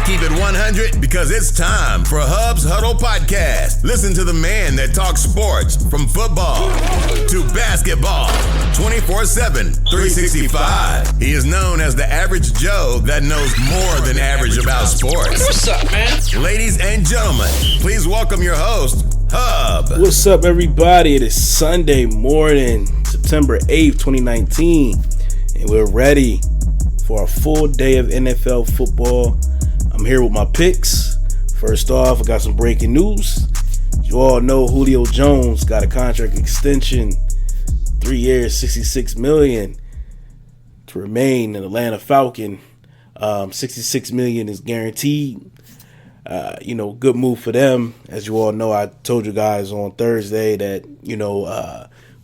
keep it 100 because it's time for Hub's Huddle Podcast. Listen to the man that talks sports from football to basketball 24/7, 365. He is known as the average Joe that knows more than average about sports. What's up, man? Ladies and gentlemen, please welcome your host, Hub. What's up, everybody? It is Sunday morning, September 8th, 2019, and we're ready for a full day of NFL football. I'm here with my picks. First off, I got some breaking news. You all know Julio Jones got a contract extension, 3 years, $66 million to remain an Atlanta Falcon. $66 million is guaranteed. Good move for them. As you all know, I told you guys on Thursday that,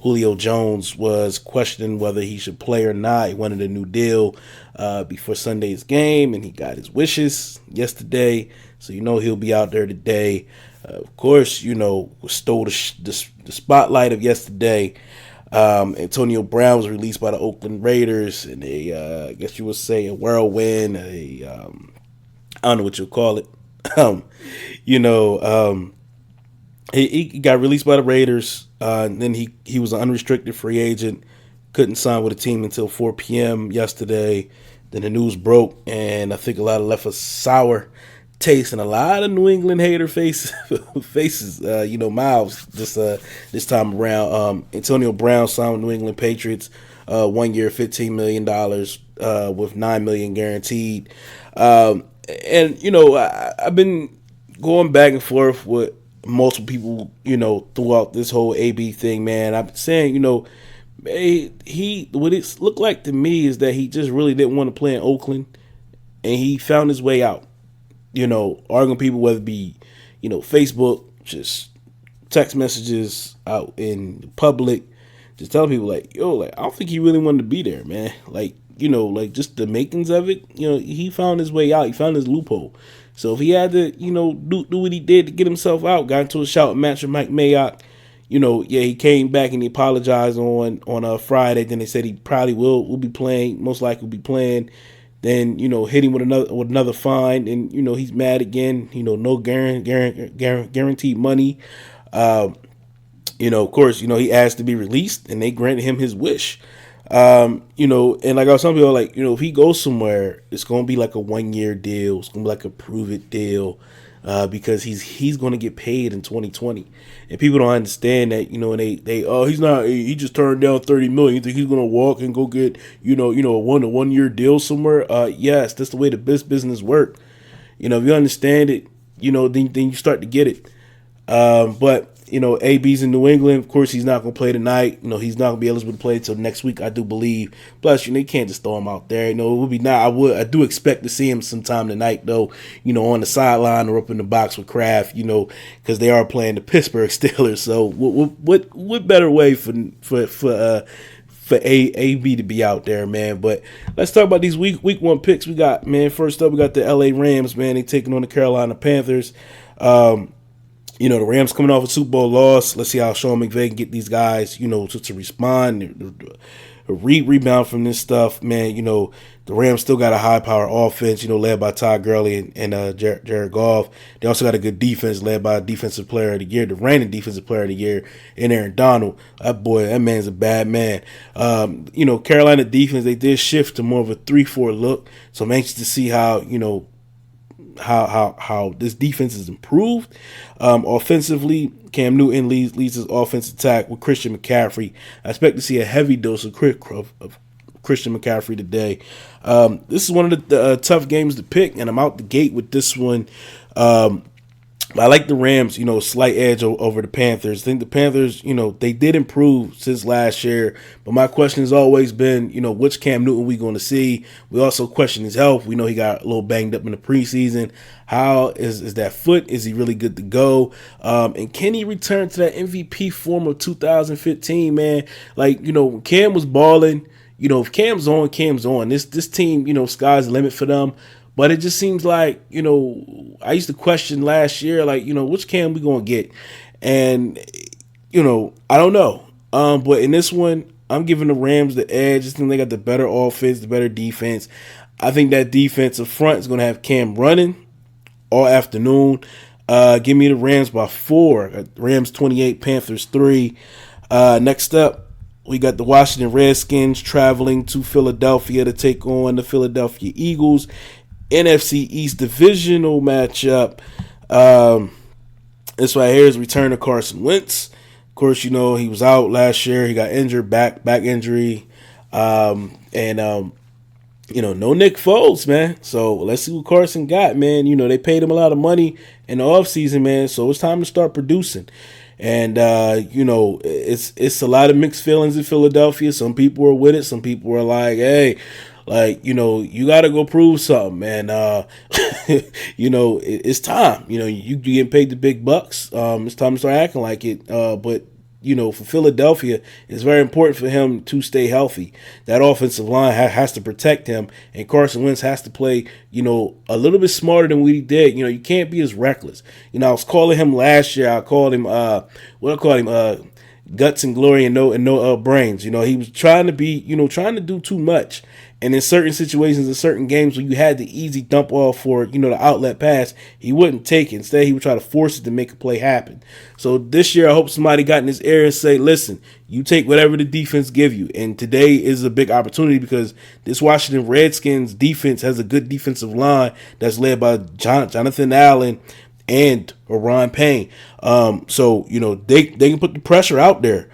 Julio Jones was questioning whether he should play or not. He wanted a new deal before Sunday's game, and he got his wishes yesterday. So, he'll be out there today. Of course, stole the spotlight of yesterday. Antonio Brown was released by the Oakland Raiders in I guess you would say a whirlwind, I don't know what you'll call it. He got released by the Raiders, and then he was an unrestricted free agent, couldn't sign with a team until 4 p.m. yesterday. Then the news broke, and I think a lot of left a sour taste and a lot of New England hater faces, mouths this time around. Antonio Brown signed with New England Patriots, 1 year, $15 million, with $9 million guaranteed. I've been going back and forth with multiple people, throughout this whole AB thing, man. I've been saying, what it looked like to me is that he just really didn't want to play in Oakland, and he found his way out. Arguing people, whether it be, Facebook, just text messages out in public, just telling people I don't think he really wanted to be there, man. Just the makings of it, he found his way out. He found his loophole. So if he had to, do what he did to get himself out, got into a shouting match with Mike Mayock, he came back and he apologized on Friday. Then they said he probably will be playing, most likely will be playing. Then, hit him with another fine, and, he's mad again. No guaranteed money. Of course, he asked to be released, and they granted him his wish. And like I was telling people, if he goes somewhere, it's going to be like a 1 year deal. It's going to be like a prove it deal, because he's going to get paid in 2020. And people don't understand that, and he just turned down $30 million. You think he's going to walk and go get, a 1 year deal somewhere? Yes, that's the way the business work. If you understand it, then you start to get it. But AB's in New England. Of course, he's not going to play tonight. He's not going to be eligible to play until next week, I do believe. Plus, you can't just throw him out there. It would be not. I do expect to see him sometime tonight, though. On the sideline or up in the box with Kraft. Because they are playing the Pittsburgh Steelers. So, what better way for AB to be out there, man? But let's talk about these week one picks we got, man. First up, we got the LA Rams, man. They taking on the Carolina Panthers. The Rams coming off a Super Bowl loss. Let's see how Sean McVay can get these guys, to respond, rebound from this stuff, man. The Rams still got a high-power offense, led by Todd Gurley and Jared Goff. They also got a good defense led by Defensive Player of the Year, the reigning Defensive Player of the Year, and Aaron Donald. That man's a bad man. Carolina defense, they did shift to more of a 3-4 look, so I'm anxious to see how this defense is improved. Offensively, Cam Newton leads his offensive attack with Christian McCaffrey. I expect to see a heavy dose of Christian McCaffrey today. This is one of the tough games to pick, and I'm out the gate with this one. I like the Rams, slight edge over the Panthers. I think the Panthers, they did improve since last year. But my question has always been, which Cam Newton we going to see? We also question his health. We know he got a little banged up in the preseason. How is that foot? Is he really good to go? And can he return to that MVP form of 2015, man? When Cam was balling, if Cam's on, Cam's on. This team, sky's the limit for them. But it just seems like, I used to question last year, which Cam we going to get? And, I don't know. But in this one, I'm giving the Rams the edge. I think they got the better offense, the better defense. I think that defensive front is going to have Cam running. all afternoon. Give me the Rams by 4. Rams 28, Panthers 3. Next up, we got the Washington Redskins traveling to Philadelphia to take on the Philadelphia Eagles. NFC East divisional matchup. This right here is return of Carson Wentz. Of course, he was out last year. He got injured, back injury. No Nick Foles, man. So let's see what Carson got, man. They paid him a lot of money in the offseason, man. So it's time to start producing. And, it's a lot of mixed feelings in Philadelphia. Some people are with it. Some people are like, hey, you got to go prove something, man. It's time. You getting paid the big bucks. It's time to start acting like it. But for Philadelphia, it's very important for him to stay healthy. That offensive line has to protect him, and Carson Wentz has to play, a little bit smarter than what he did. You can't be as reckless. I was calling him last year. I called him, guts and glory and no brains. He was trying to be, trying to do too much. And in certain situations, in certain games where you had the easy dump off for, the outlet pass, he wouldn't take it. Instead, he would try to force it to make a play happen. So this year, I hope somebody got in his ear and say, listen, you take whatever the defense give you. And today is a big opportunity because this Washington Redskins defense has a good defensive line that's led by Jonathan Allen and Ron Payne. So they can put the pressure out there.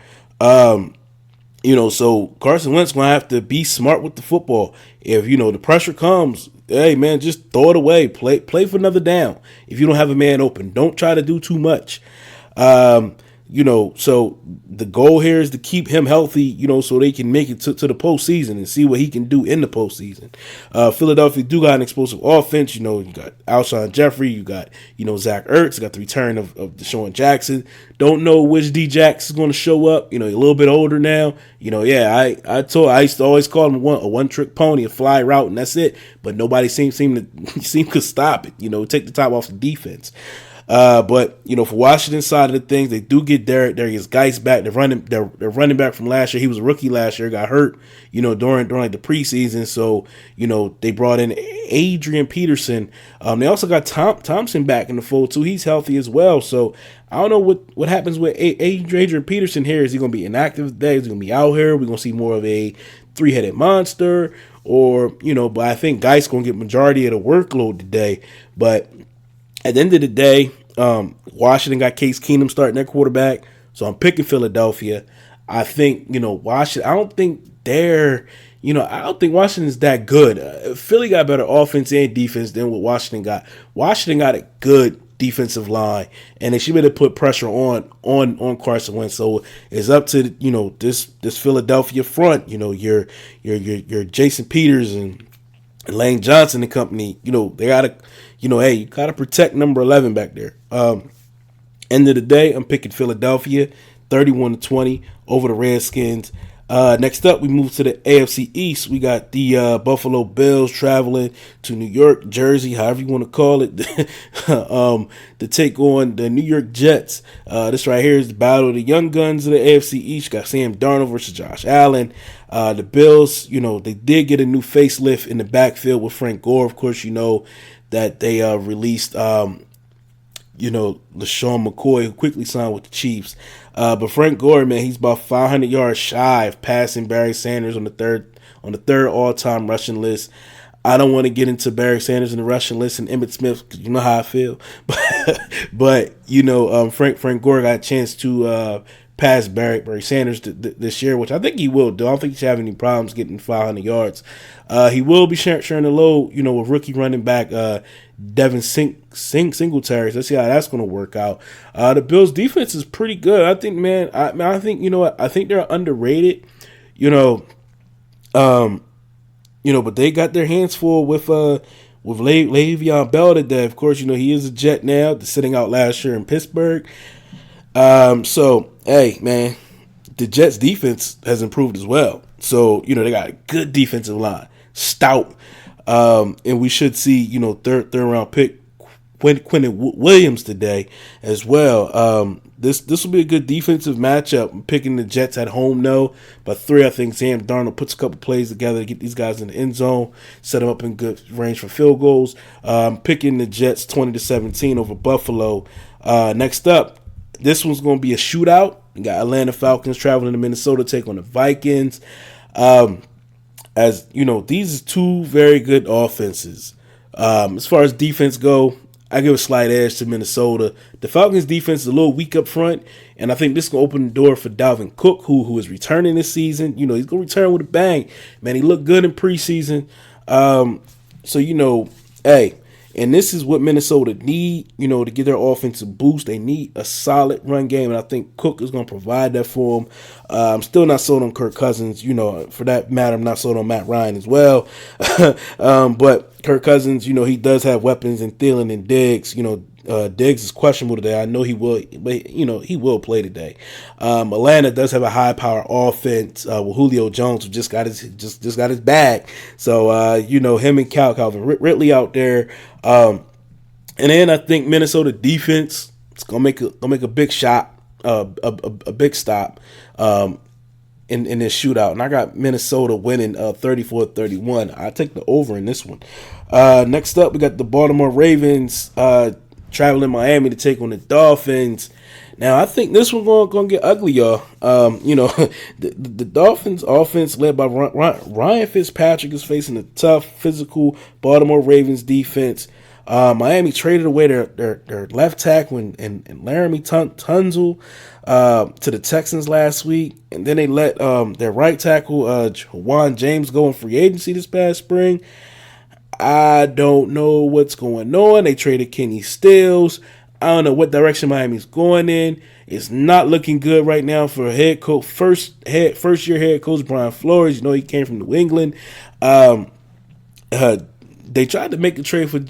So Carson Wentz going to have to be smart with the football. If, the pressure comes, hey, man, just throw it away. Play for another down. If you don't have a man open, don't try to do too much. So the goal here is to keep him healthy, so they can make it to the postseason and see what he can do in the postseason. Philadelphia do got an explosive offense. You got Alshon Jeffrey, you got, Zach Ertz, you got the return of Deshaun Jackson. Don't know which D-Jax is going to show up. A little bit older now. I used to always call him a one-trick pony, a fly route, and that's it. But nobody seemed to stop it. Take the top off the defense. But for Washington side of the things, they do get Darius Geis back. They're running back from last year. He was a rookie last year, got hurt, during like the preseason. So, they brought in Adrian Peterson. They also got Thompson back in the fold too. He's healthy as well. So I don't know what happens with Adrian Peterson here. Is he going to be inactive today? Is he going to be out here? We're going to see more of a three-headed monster, or but I think Geis going to get majority of the workload today. But at the end of the day, Washington got Case Keenum starting their quarterback, so I'm picking Philadelphia. I think, Washington, I don't think Washington's that good. Philly got better offense and defense than what Washington got. Washington got a good defensive line, and they should be able to put pressure on Carson Wentz. So it's up to, this Philadelphia front, your Jason Peters and Lane Johnson and company, they gotta, hey, you gotta protect number 11 back there. End of the day, I'm picking Philadelphia, 31-20 over the Redskins. Next up, we move to the AFC East. We got the Buffalo Bills traveling to New York, Jersey, however you want to call it, to take on the New York Jets. This right here is the battle of the young guns of the AFC East. Got Sam Darnold versus Josh Allen. The Bills, they did get a new facelift in the backfield with Frank Gore. Of course, that they released, LaShawn McCoy, who quickly signed with the Chiefs. But Frank Gore, man, he's about 500 yards shy of passing Barry Sanders on the third all-time rushing list. I don't want to get into Barry Sanders in the rushing list and Emmitt Smith because you know how I feel. But Frank Gore got a chance to pass Barry Sanders this year, which I think he will do. I don't think he should have any problems getting 500 yards. He will be sharing the load, with rookie running back Devin Singletary. Let's see how that's going to work out. The Bills' defense is pretty good. I think, man. I think I think they're underrated. But they got their hands full with Le'Veon Bell today. Of course, he is a Jet now, sitting out last year in Pittsburgh. So, hey, man, the Jets' defense has improved as well. So, they got a good defensive line, stout. And we should see, third round pick Quentin Williams today as well. This will be a good defensive matchup. I'm picking the Jets at home, though. By 3, I think Sam Darnold puts a couple plays together to get these guys in the end zone, set them up in good range for field goals. I'm picking the Jets 20-17 over Buffalo. Next up, this one's going to be a shootout. You got Atlanta Falcons traveling to Minnesota to take on the Vikings. As you know, these are two very good offenses. As far as defense go, I give a slight edge to Minnesota. The Falcons defense is a little weak up front, and I think this is going to open the door for Dalvin Cook, who is returning this season. You know, he's going to return with a bang. Man, he looked good in preseason. So, you know, hey, and this is what Minnesota need, you know, to get their offensive boost. They need a solid run game, and I think Cook is going to provide that for them. I'm still not sold on Kirk Cousins. You know, for that matter, I'm not sold on Matt Ryan as well. But Kirk Cousins, you know, he does have weapons in Thielen and Diggs. You know, Diggs is questionable today. I know he will, but, you know, he will play today. Atlanta does have a high-power offense with Julio Jones, who just got his bag. So, you know, him and Calvin Ridley out there. And then I think Minnesota defense is gonna make a big shot, a big stop in this shootout. And I got Minnesota winning 34-31. I take the over in this one. Next up, we got the Baltimore Ravens traveling Miami to take on the Dolphins. Now, I think this one's gonna get ugly, y'all. You know, the Dolphins offense led by Ryan Fitzpatrick is facing a tough, physical Baltimore Ravens defense. Miami traded away their left tackle and Laramie Tunzel to the Texans last week, and then they let their right tackle Juwan James go in free agency this past spring. I don't know what's going on. They traded Kenny Stills. I don't know what direction Miami's going in. It's not looking good right now for head coach, first year head coach Brian Flores. You know, he came from New England. They tried to make a trade for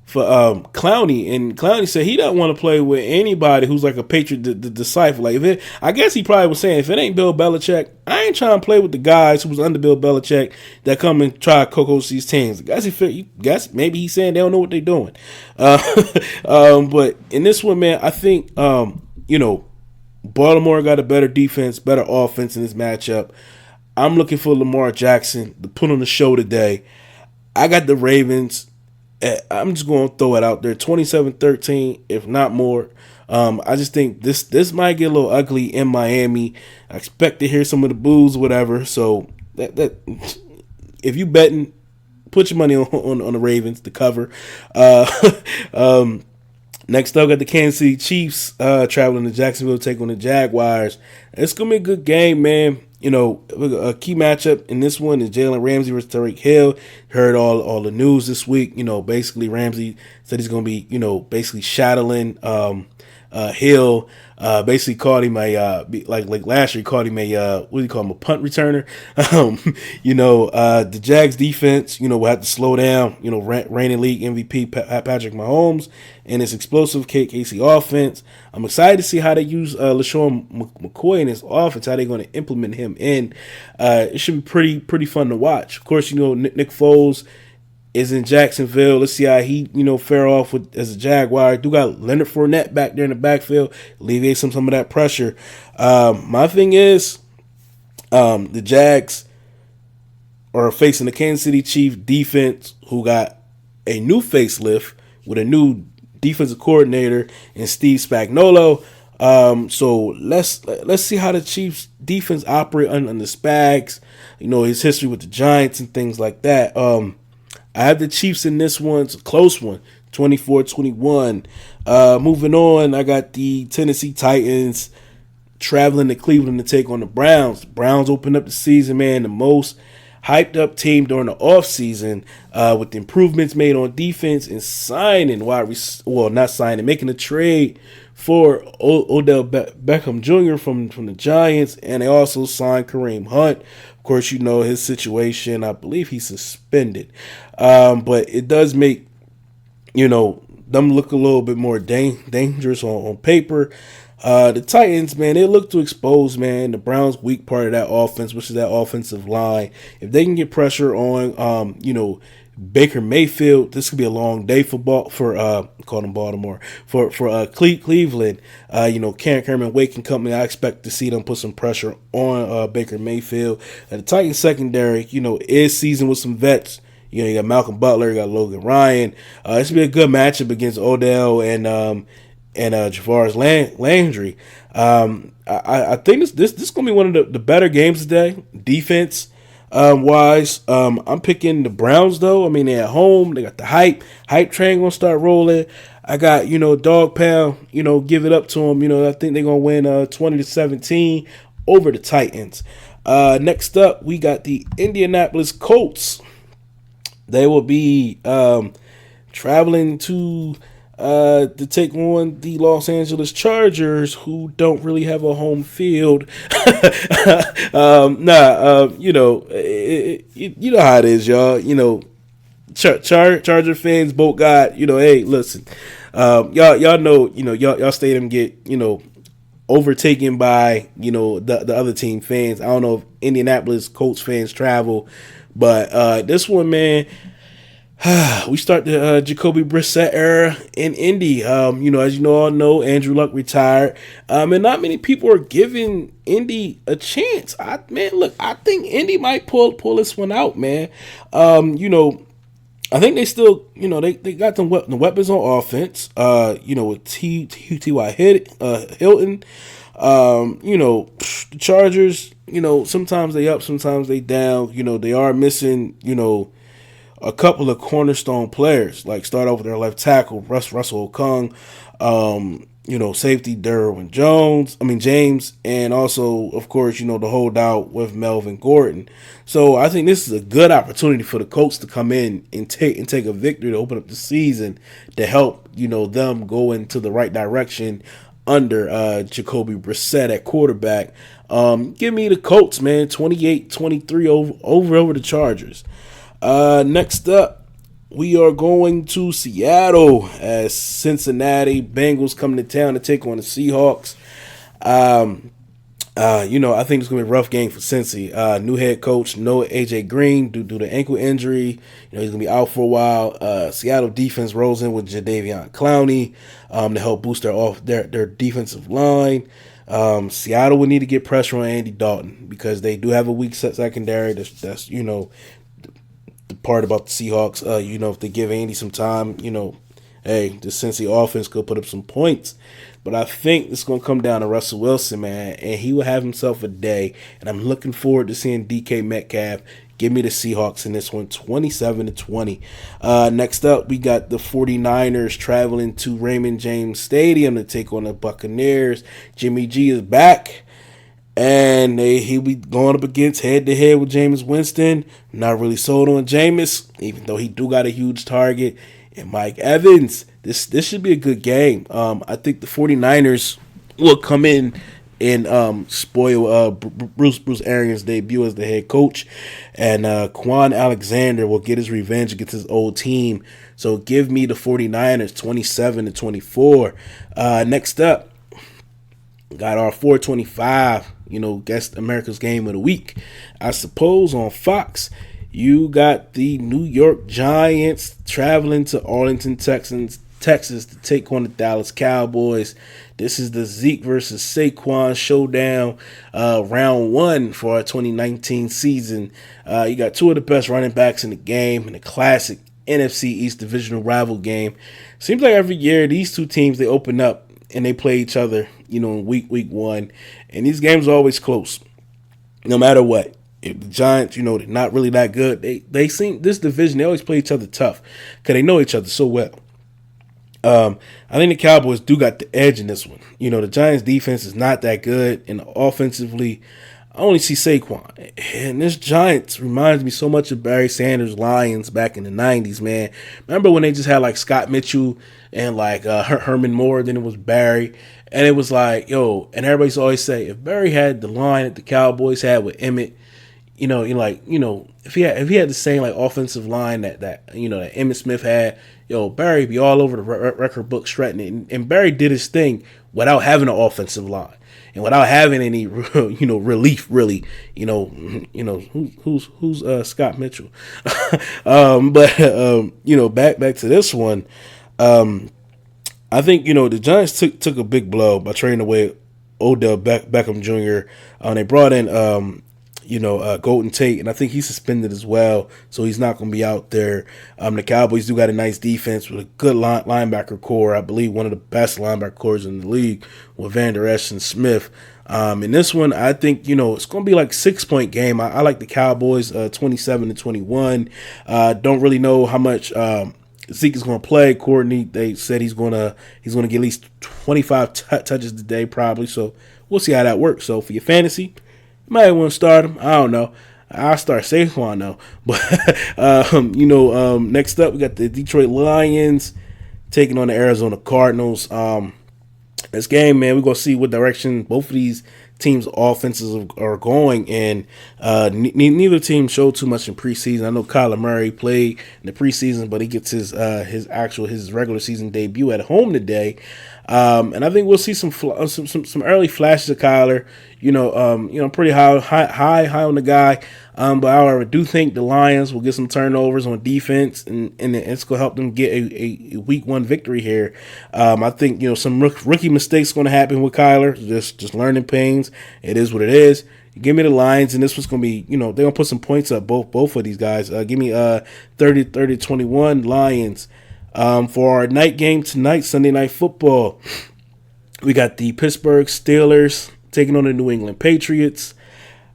Clowney, and Clowney said he doesn't want to play with anybody who's like a Patriot disciple. Like, I guess he probably was saying, if it ain't Bill Belichick, I ain't trying to play with the guys who was under Bill Belichick that come and try to coach these teams. I guess maybe he's saying they don't know what they're doing. But in this one, man, I think you know, Baltimore got a better defense, better offense in this matchup. I'm looking for Lamar Jackson to put on the show today. I got the Ravens. I'm just going to throw it out there, 27-13, if not more. I just think this might get a little ugly in Miami. I expect to hear some of the boos, whatever. So that if you betting, put your money on the Ravens to cover. Next up, got the Kansas City Chiefs traveling to Jacksonville to take on the Jaguars. It's gonna be a good game, man. You know, a key matchup in this one is Jalen Ramsey versus Tyreek Hill. Heard all the news this week. You know, basically Ramsey said he's going to be, you know, basically shadowing Hill. Basically called him a like last year. He called him a what do you call him, a punt returner. You know, the Jags defense, you know, will have to slow down. You know, reigning league MVP Patrick Mahomes and his explosive KC offense. I'm excited to see how they use LaShawn McCoy in his offense. How they're going to implement him in. It should be pretty fun to watch. Of course, you know, Nick Foles is in Jacksonville. Let's see how he, you know, fare off as a Jaguar. Do got Leonard Fournette back there in the backfield, alleviate some of that pressure. My thing is, the Jags are facing the Kansas City Chiefs defense, who got a new facelift with a new defensive coordinator and Steve Spagnuolo. So let's see how the Chiefs defense operate under Spags. You know, his history with the Giants and things like that. I have the Chiefs in this one. It's a close one, 24-21. Moving on, I got the Tennessee Titans traveling to Cleveland to take on the Browns. The Browns opened up the season, man, the most hyped up team during the offseason with the improvements made on defense and making a trade for Odell Beckham Jr. from the Giants, and they also signed Kareem Hunt. Of course, you know his situation. I believe he's suspended. But it does make, you know, them look a little bit more dangerous on paper. The Titans, man, they look to expose, man, the Browns' weak part of that offense, which is that offensive line. If they can get pressure on, you know, Baker Mayfield. This could be a long day for call them Baltimore for Cleveland. Karen Kerman, Wake and company. I expect to see them put some pressure on Baker Mayfield. The Titans secondary, is seasoned with some vets. You got Malcolm Butler, you got Logan Ryan. This will be a good matchup against Odell and Javarius Landry. I think this is going to be one of the better games today, defense wise. I'm picking the Browns though. I mean, they're at home. They got the hype train going to start rolling. I got dog pound. Give it up to them. I think they're going to win 20-17 over the Titans. Next up, we got the Indianapolis Colts. They will be traveling to take on the Los Angeles Chargers, who don't really have a home field. You know how it is, y'all. Charger fans both got, hey, listen, y'all know, y'all stadium get, overtaken by, the other team fans. I don't know if Indianapolis Colts fans travel, but this one, man, we start the Jacoby Brissett era in Indy. As all know, Andrew Luck retired, and not many people are giving Indy a chance. I think Indy might pull this one out, man. I think they still, they got the weapons on offense. With T.Y. Hilton. The Chargers, sometimes they up, sometimes they down. They are missing, a couple of cornerstone players. Like start off with their left tackle, Russell Okung, safety James, and also, of course, the holdout with Melvin Gordon. So I think this is a good opportunity for the Colts to come in and take a victory to open up the season to help, them go into the right direction under Jacoby Brissett at quarterback. Give me the Colts, man, 28-23 over the Chargers. Next up, we are going to Seattle as Cincinnati Bengals coming to town to take on the Seahawks. I think it's going to be a rough game for Cincy. New head coach, no A.J. Green due to the ankle injury. He's going to be out for a while. Seattle defense rolls in with Jadeveon Clowney to help boost their defensive line. Seattle will need to get pressure on Andy Dalton because they do have a weak secondary. That's the part about the Seahawks. If they give Andy some time, hey, the Cincy offense could put up some points. But I think it's going to come down to Russell Wilson, man, and he will have himself a day. And I'm looking forward to seeing DK Metcalf. Give me the Seahawks in this one, 27-20. Next up, we got the 49ers traveling to Raymond James Stadium to take on the Buccaneers. Jimmy G is back. And he'll be going up against head-to-head with Jameis Winston. Not really sold on Jameis, even though he do got a huge target. And Mike Evans. This should be a good game. I think the 49ers will come in and spoil Bruce Arians' debut as the head coach. And Quan Alexander will get his revenge against his old team. So give me the 49ers 27-24. Next up, got our 425, guess America's Game of the Week. I suppose on Fox, you got the New York Giants traveling to Arlington, Texas to take on the Dallas Cowboys. This is the Zeke versus Saquon showdown, round one for our 2019 season. You got two of the best running backs in the game in a classic NFC East divisional rival game. Seems like every year these two teams, they open up and they play each other, in week one. And these games are always close, no matter what. If the Giants, they're not really that good, they seem, this division, they always play each other tough because they know each other so well. I think the Cowboys do got the edge in this one. The Giants' defense is not that good, and offensively, I only see Saquon. And this Giants reminds me so much of Barry Sanders' Lions back in the 90s, man. Remember when they just had, like, Scott Mitchell and, like, Herman Moore, then it was Barry. And it was like, and everybody's always say, if Barry had the line that the Cowboys had with Emmett, if he had the same, like, offensive line that Emmitt Smith had, Barry be all over the record book shredding it. And Barry did his thing without having an offensive line and without having any, relief really. Who's Scott Mitchell? Back to this one. I think, the Giants took a big blow by trading away Odell Beckham Jr. They brought in, Golden Tate, and I think he's suspended as well, so he's not going to be out there. The Cowboys do got a nice defense with a good linebacker core. I believe one of the best linebacker cores in the league with Van Der Esch and Smith. In this one, I think, it's going to be like 6-point game. I like the Cowboys 27-21. Don't really know how much Zeke is going to play. Courtney, they said he's going to get at least 25 touches today probably, so we'll see how that works. So for your fantasy, you might want to start him. I don't know. I'll start Saquon though. But next up we got the Detroit Lions taking on the Arizona Cardinals. This game, man, we're gonna see what direction both of these teams' offenses are going, and neither team showed too much in preseason. I know Kyler Murray played in the preseason, but he gets his regular season debut at home today. And I think we'll see some early flashes of Kyler. Pretty high on the guy. But however, I do think the Lions will get some turnovers on defense, and it's going to help them get a week 1 victory here. I think, some rookie mistakes going to happen with Kyler, just learning pains. It is what it is. Give me the Lions, and this was going to be, they're going to put some points up, both of these guys. Give me 30-21 Lions. For our night game tonight, Sunday Night Football, we got the Pittsburgh Steelers taking on the New England Patriots.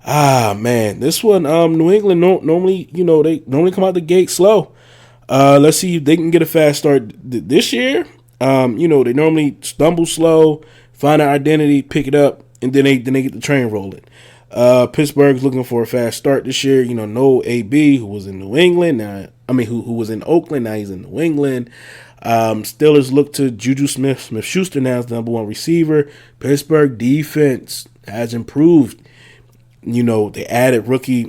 Man, this one, New England normally come out the gate slow. Let's see if they can get a fast start this year. They normally stumble slow, find their identity, pick it up, and then they get the train rolling. Pittsburgh's looking for a fast start this year. No AB, who was in New England. Who was in Oakland. Now he's in New England. Steelers look to Juju Smith-Schuster now as the number 1 receiver. Pittsburgh defense has improved. They added rookie,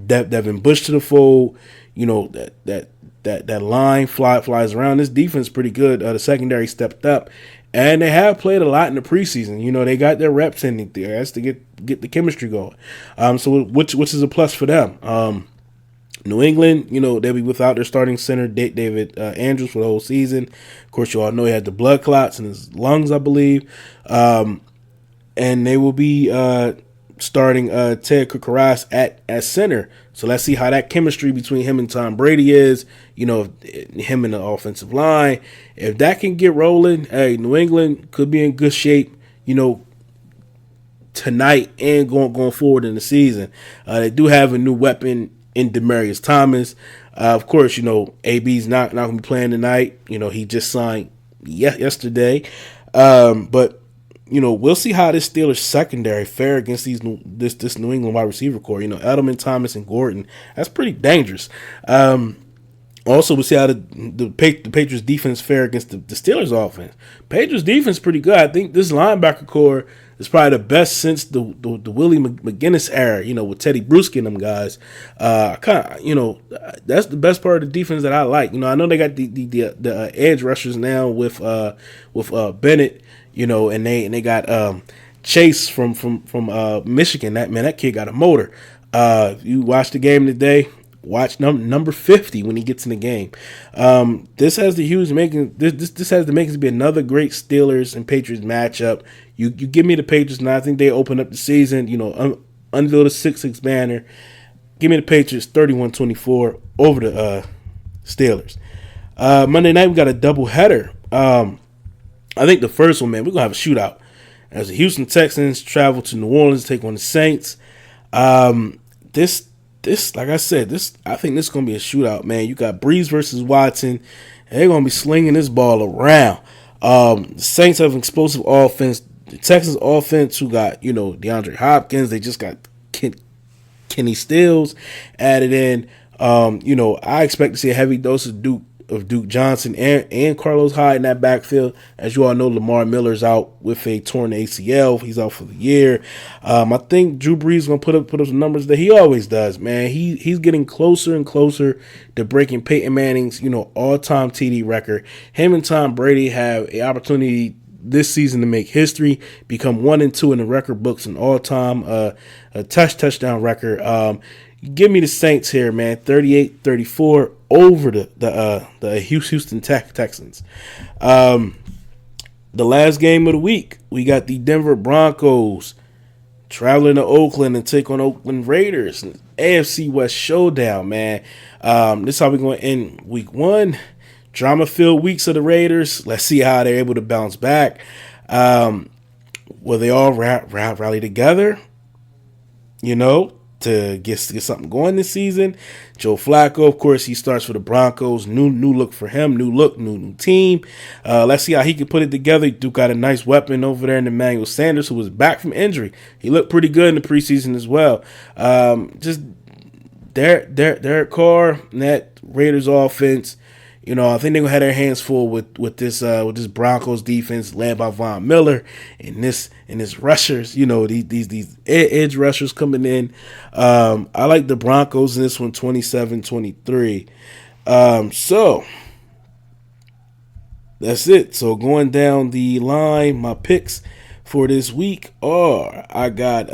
Devin Bush to the fold. That line flies around. This defense is pretty good. The secondary stepped up. And they have played a lot in the preseason. They got their reps in there. That's to get the chemistry going. So which is a plus for them. New England, they'll be without their starting center, David Andrews, for the whole season. Of course, you all know he had the blood clots in his lungs, I believe. And they will be starting Ted Kukaras at center. So let's see how that chemistry between him and Tom Brady is, him in the offensive line. If that can get rolling, hey, New England could be in good shape, tonight and going forward in the season. They do have a new weapon in Demaryius Thomas. Of course, AB's not going to be playing tonight. He just signed yesterday. But we'll see how this Steelers secondary fare against this New England wide receiver core. Edelman, Thomas, and Gordon. That's pretty dangerous. Also, we'll see how the Patriots defense fare against the Steelers offense. Patriots defense is pretty good. I think this linebacker core is probably the best since the Willie McGinnis era, with Teddy Bruschi and them guys. That's the best part of the defense that I like. I know they got the edge rushers now with Bennett, and they got Chase from Michigan. That kid got a motor. You watched the game today. Watch number 50 when he gets in the game. This has the makings to be another great Steelers and Patriots matchup. You give me the Patriots, and I think they open up the season, unveil the 6-6 banner. Give me the Patriots 31-24 over the Steelers. Monday night we got a doubleheader. I think the first one, man, we're gonna have a shootout as the Houston Texans travel to New Orleans to take on the Saints. This, like I said, I think this is going to be a shootout, man. You got Breeze versus Watson, and they're going to be slinging this ball around. The Saints have an explosive offense. The Texans offense, who got, DeAndre Hopkins, they just got Kenny Stills added in. I expect to see a heavy dose of Duke Johnson and Carlos Hyde in that backfield. As you all know, Lamar Miller's out with a torn ACL. He's out for the year. I think Drew Brees is going to put up some numbers that he always does, man. He's getting closer and closer to breaking Peyton Manning's, all-time TD record. Him and Tom Brady have an opportunity this season to make history, become 1-2 in the record books, an all-time touchdown record. Give me the Saints here, man. 38-34 over the Houston Texans. The last game of the week, we got the Denver Broncos traveling to Oakland and take on Oakland Raiders. AFC West showdown, man. This is how we're going to end week 1. Drama-filled weeks of the Raiders. Let's see how they're able to bounce back. Will they all rally together, to get something going this season? Joe Flacco, of course, he starts for the Broncos. New look for him. New look, new team. Let's see how he can put it together. He got a nice weapon over there in Emmanuel Sanders, who was back from injury. He looked pretty good in the preseason as well. Just Derek Carr and that Raiders offense. I think they're gonna have their hands full with this Broncos defense led by Von Miller and this rushers. These edge rushers coming in. I like the Broncos in this one, 27-23. So that's it. So going down the line, my picks for this week are: I got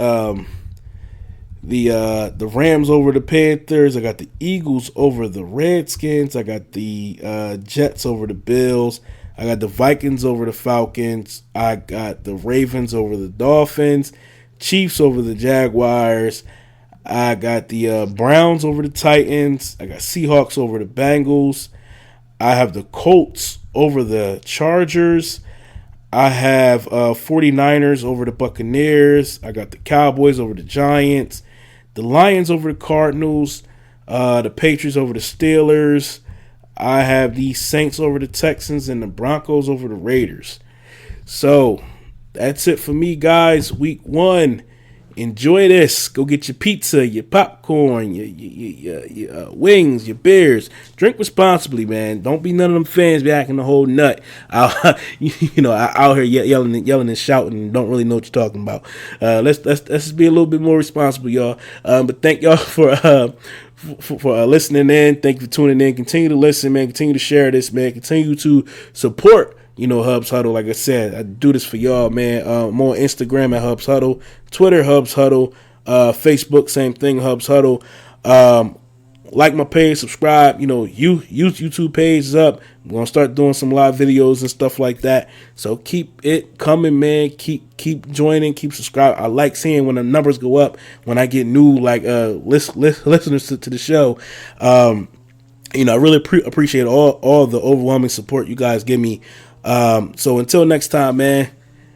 the Rams over the Panthers. I got the Eagles over the Redskins. I got the Jets over the Bills. I got the Vikings over the Falcons. I got the Ravens over the Dolphins. Chiefs over the Jaguars. I got the Browns over the Titans. I got Seahawks over the Bengals. I have the Colts over the Chargers. I have 49ers over the Buccaneers. I got the Cowboys over the Giants. The Lions over the Cardinals, the Patriots over the Steelers. I have the Saints over the Texans and the Broncos over the Raiders. So that's it for me, guys. Week 1. Enjoy this. Go get your pizza, your popcorn, your wings, your beers. Drink responsibly, man. Don't be none of them fans be acting the whole nut. Out here yelling and shouting and don't really know what you're talking about. Let's just be a little bit more responsible, y'all. But thank y'all for listening in. Thank you for tuning in. Continue to listen, man. Continue to share this, man. Continue to support Hubs Huddle. Like I said, I do this for y'all, man. I'm on Instagram at Hubs Huddle, Twitter Hubs Huddle, Facebook same thing, Hubs Huddle. Like my page, subscribe. YouTube page is up. I'm gonna start doing some live videos and stuff like that. So keep it coming, man. Keep joining, keep subscribing. I like seeing when the numbers go up when I get new listeners to the show. I really appreciate all the overwhelming support you guys give me. So until next time, man,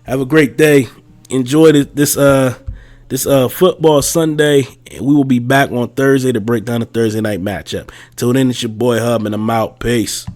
have a great day. Enjoy this football Sunday, and we will be back on Thursday to break down the Thursday night matchup. Till then, it's your boy Hub, and I'm out. Peace.